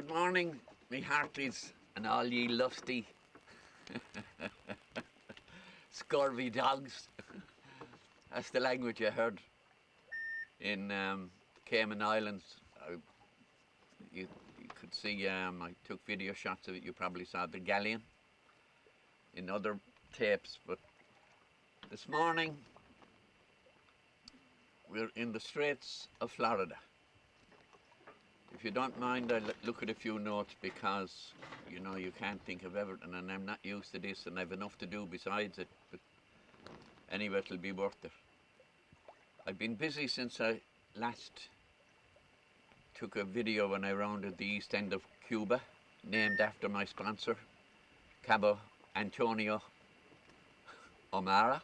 Good morning, me hearties, and all ye lusty, scurvy dogs. That's the language I heard in Cayman Islands. You could see, I took video shots of it. You probably saw the galleon in other tapes, but this morning we're in the Straits of Florida. If you don't mind, I'll look at a few notes because, you know, you can't think of everything, and I'm not used to this, and I've enough to do besides it, but anyway, it'll be worth it. I've been busy since I last took a video when I rounded the east end of Cuba, named after my sponsor, Cabo Antonio O'Mara.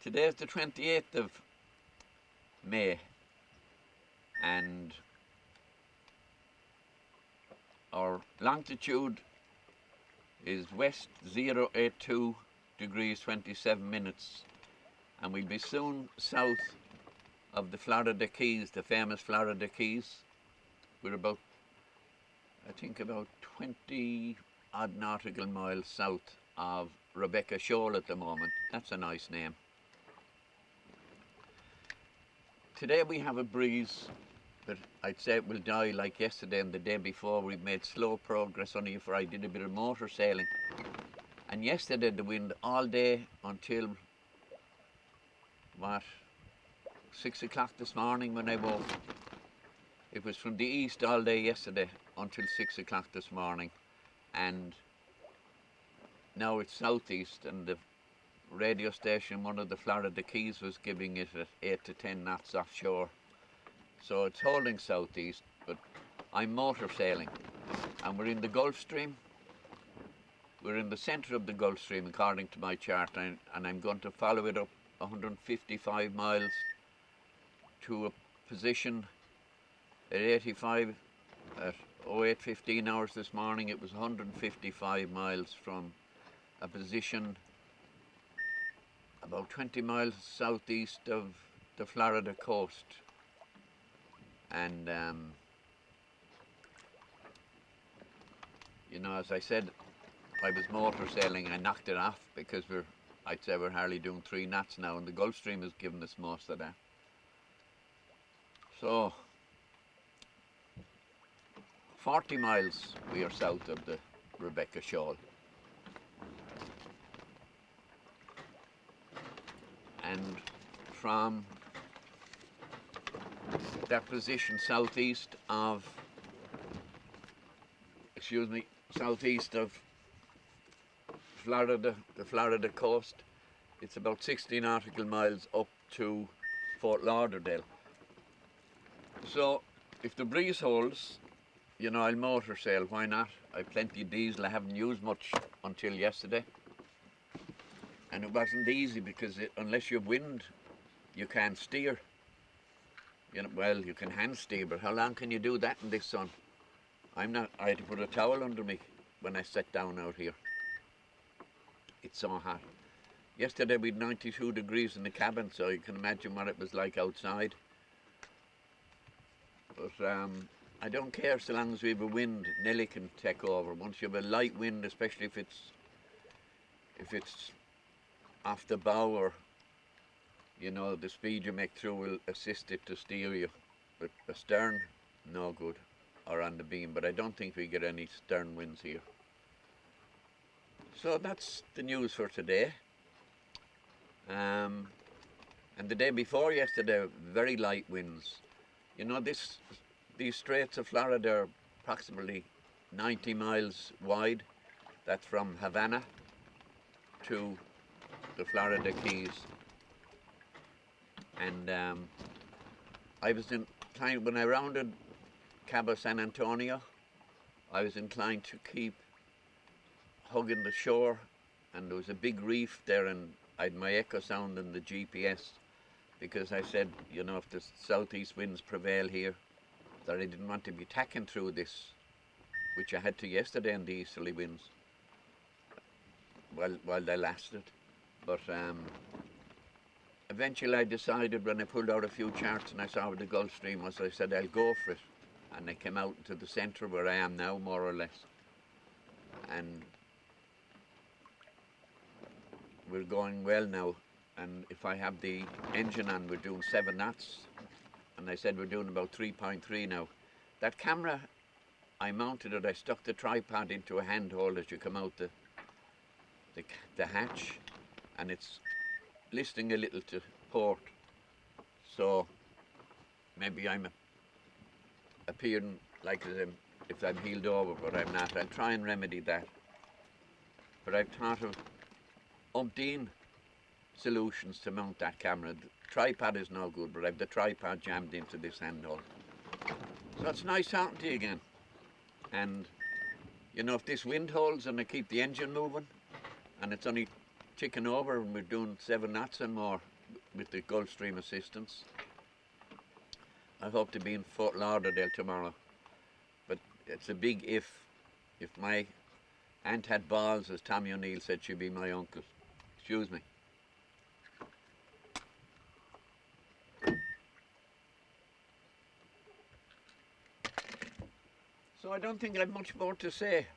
Today is the 28th of May, and our longitude is west 082 degrees 27 minutes, and we'll be soon south of the Florida Keys, the famous Florida Keys. We're about, I think, about 20 odd nautical miles south of Rebecca Shoal at the moment. That's a nice name. Today we have a breeze, but I'd say it will die like yesterday and the day before. We've made slow progress, only for I did a bit of motor sailing. And yesterday the wind all day until, what, 6 o'clock this morning when I woke. It was from the east all day yesterday until 6 o'clock this morning. And now it's southeast, and the radio station, one of the Florida Keys, was giving it at 8 to 10 knots offshore. So it's holding southeast, but I'm motor sailing, and we're in the Gulf Stream. We're in the centre of the Gulf Stream according to my chart, and I'm going to follow it up 155 miles to a position at 85 at 08:15 hours this morning. It was 155 miles from a position about 20 miles southeast of the Florida coast. And you know, as I said, I was motor sailing. I knocked it off because I'd say we're hardly doing 3 knots now, and the Gulf Stream has given us most of that. So 40 miles we are south of the Rebecca Shoal. And from that position southeast of Florida, the Florida coast, it's about 60 nautical miles up to Fort Lauderdale. So if the breeze holds, you know, I'll motor sail. Why not? I've plenty of diesel. I haven't used much until yesterday, and it wasn't easy because unless you have wind, you can't steer. You know, well, you can hand steer, but how long can you do that in this sun? I had to put a towel under me when I sat down out here. It's so hot. Yesterday we had 92 degrees in the cabin, so you can imagine what it was like outside. But I don't care so long as we have a wind. Nelly can take over. Once you have a light wind, especially if it's off the bow, or, you know, the speed you make through will assist it to steer you. But astern, no good, or on the beam. But I don't think we get any stern winds here. So that's the news for today. And the day before yesterday, very light winds. You know, these Straits of Florida are approximately 90 miles wide. That's from Havana to the Florida Keys. And I was inclined, when I rounded Cabo San Antonio, I was inclined to keep hugging the shore, and there was a big reef there, and I had my echo sound in the GPS, because I said, you know, if the southeast winds prevail here, that I didn't want to be tacking through this, which I had to yesterday in the easterly winds, while they lasted. But eventually I decided, when I pulled out a few charts and I saw the Gulf Stream, as I said, I'll go for it. and I came out into the centre where I am now, more or less, and we're going well now. And if I have the engine on, we're doing 7 knots, and I said we're doing about 3.3 now. That camera, I mounted it, I stuck the tripod into a handhold as you come out the hatch, and it's listening a little to port, so maybe I'm appearing like as if I'm heeled over, but I'm not. I'll try and remedy that. But I've thought of umpteen solutions to mount that camera. The tripod is no good, but I've the tripod jammed into this handhold. So it's nice talking to you again. And you know, if this wind holds and I keep the engine moving, and it's only ticking over and we're doing 7 knots and more with the Gulfstream assistance, I hope to be in Fort Lauderdale tomorrow. But it's a big if. If my aunt had balls, as Tommy O'Neill said, she'd be my uncle. Excuse me. So I don't think I've much more to say.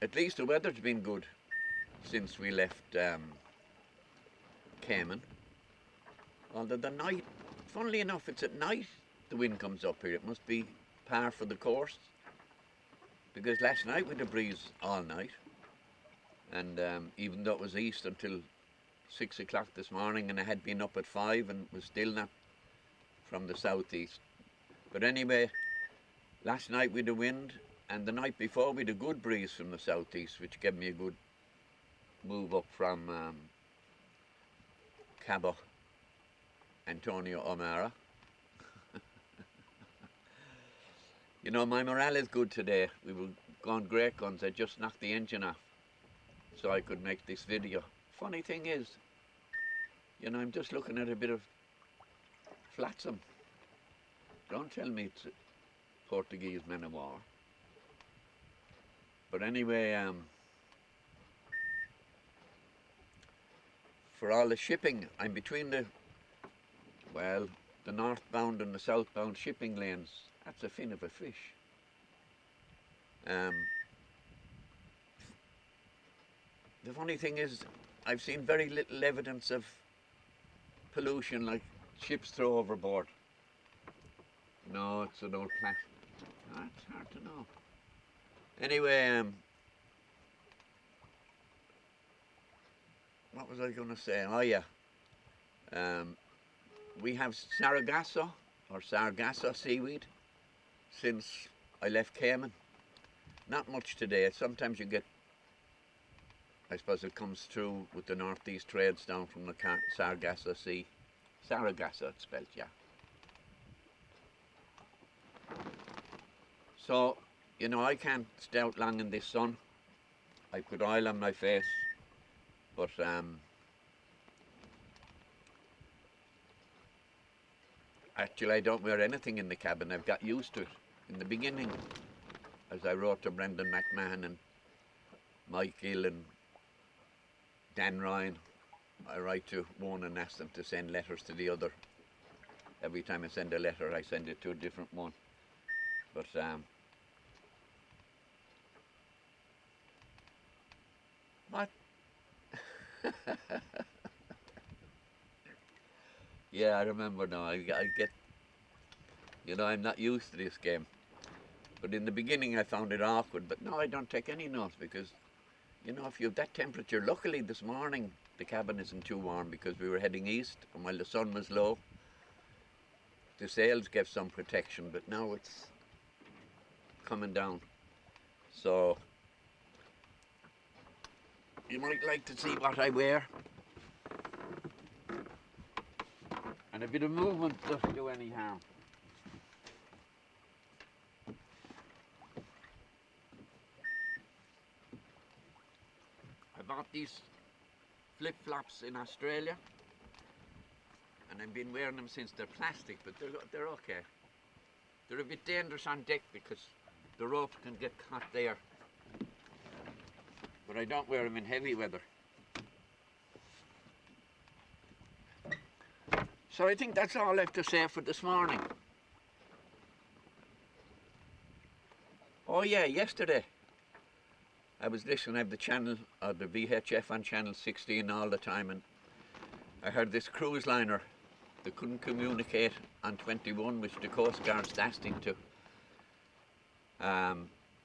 At least the weather's been good since we left Cayman. Although the night, funnily enough, it's at night the wind comes up here. It must be par for the course, because last night we had a breeze all night, and even though it was east until 6 o'clock this morning, and I had been up at 5 and was still not from the southeast. But anyway, last night we had a wind, and the night before we had a good breeze from the southeast, which gave me a good move up from Cabo Antonio O'Mara. You know, my morale is good today. We were going great guns. I just knocked the engine off so I could make this video. Funny thing is, you know, I'm just looking at a bit of flotsam. Don't tell me it's a Portuguese man of war. But anyway, for all the shipping, I'm between the northbound and the southbound shipping lanes. That's a fin of a fish. The funny thing is, I've seen very little evidence of pollution like ships throw overboard. No, it's an old plant. Oh, it's hard to know. Anyway, what was I going to say? Oh yeah, we have Sargasso seaweed since I left Cayman. Not much today. Sometimes you get, I suppose it comes through with the northeast trades down from the Sargasso Sea. Sargasso it's spelled, yeah. So, you know, I can't stay out long in this sun. I put oil on my face, but actually I don't wear anything in the cabin. I've got used to it. In the beginning, as I wrote to Brendan McMahon and Mike Gill and Dan Ryan, I write to one and ask them to send letters to the other. Every time I send a letter, I send it to a different one. But what? Yeah, I remember now. I get, you know, I'm not used to this game. But in the beginning I found it awkward, but now I don't take any notes because, you know, if you have that temperature, luckily this morning the cabin isn't too warm because we were heading east, and while the sun was low, the sails gave some protection, but now it's coming down. So you might like to see what I wear. And a bit of movement doesn't do any harm. I bought these flip-flops in Australia, and I've been wearing them since. They're plastic, but they're okay. They're a bit dangerous on deck because the ropes can get caught there. But I don't wear them in heavy weather. So I think that's all I have to say for this morning. Oh yeah, yesterday I was listening, I have the channel, the VHF on channel 16 all the time, and I heard this cruise liner, they couldn't communicate on 21, which the Coast Guard's destined to,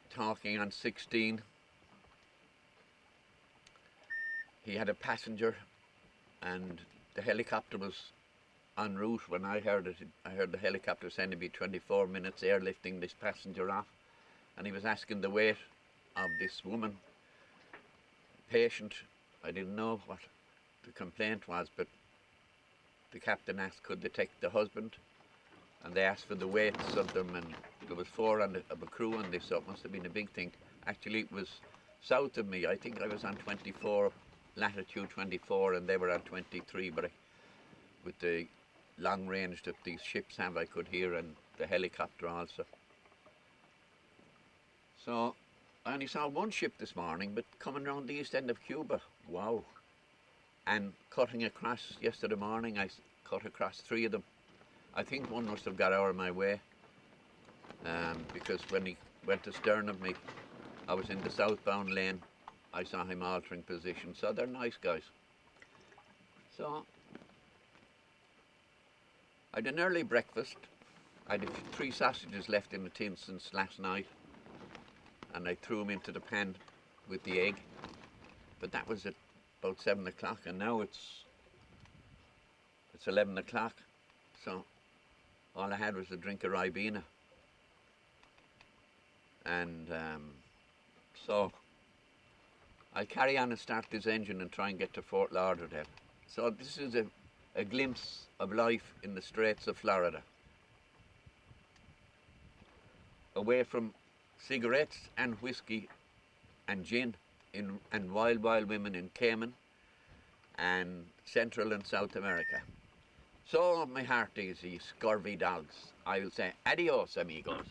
talking on 16. He had a passenger and the helicopter was en route. When I heard it, I heard the helicopter saying it'd be 24 minutes airlifting this passenger off, and he was asking the weight of this woman, patient. I didn't know what the complaint was, but the captain asked could they take the husband, and they asked for the weights of them, and there was 4 of a crew on this, so it must have been a big thing. Actually it was south of me. I think I was on 24, latitude 24, and they were on 23, but with the long range that these ships have, I could hear, and the helicopter also. So I only saw one ship this morning, but coming around the east end of Cuba, wow. And cutting across yesterday morning, I cut across 3 of them. I think one must have got out of my way, because when he went astern of me, I was in the southbound lane. I saw him altering position, so they're nice guys. So I had an early breakfast. I had 3 sausages left in the tin since last night, and I threw them into the pan with the egg. But that was at about 7 o'clock, and now it's 11 o'clock. So all I had was a drink of Ribena, and so I'll carry on and start this engine and try and get to Fort Lauderdale. So this is a glimpse of life in the Straits of Florida. Away from cigarettes and whiskey and gin and wild women in Cayman and Central and South America. So my hearties, ye scurvy dogs, I will say adios, amigos.